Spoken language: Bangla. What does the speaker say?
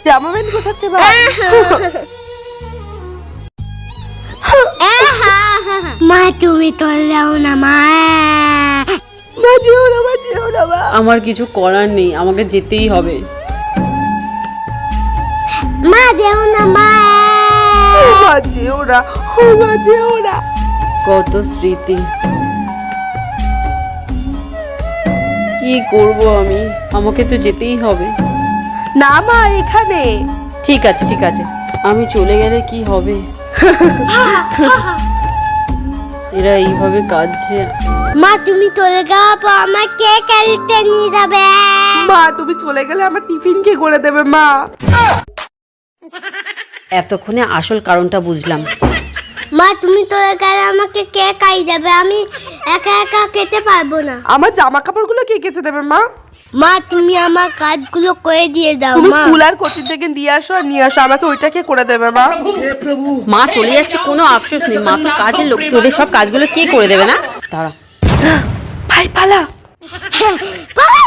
জামা প্যান্ট গোছাচ্ছে মা। মা তুমি চললেও না মা। মা যেও না, মা যেও না মা। আমার কিছু করার নেই, আমাকে যেতেই হবে। মা যেও না মা। মা যেও না, মা যেও না। কত স্মৃতি, কি করব আমি? আমাকে তো যেতেই হবে। না মা, এখানে। ঠিক আছে ঠিক আছে, আমি চলে গেলে কি হবে? এরা এইভাবে কাঁদছে। মা তুমি চলে যাওয়ার পর আমার কে খেলতে নিয়ে যাবে? মা তুমি চলে গেলে আমার টিফিন কে করে দেবে মা? এতক্ষণে আসল কারণটা বুঝলাম। মা তুমি চলে গেলে আমাকে কে খাইয়ে দেবে? আমি একা একা খেতে পারবো না। আমার জামা কাপড়গুলো কে কেচে দেবে মা? মা তুমি আমার কাজগুলো করে দিয়ে দাও তুমি মা। স্কুল আর কোচিং থেকে দিয়ে আসো আর নিয়ে আসো, আমাকে ওইটা কে করে দেবে মা? মা চলে যাচ্ছে, কোনো আফসোস নেই, মা তো কাজের লোক, তোদের সব কাজগুলো কে করে দেবে না? তারা ভাই পালা। বাবা!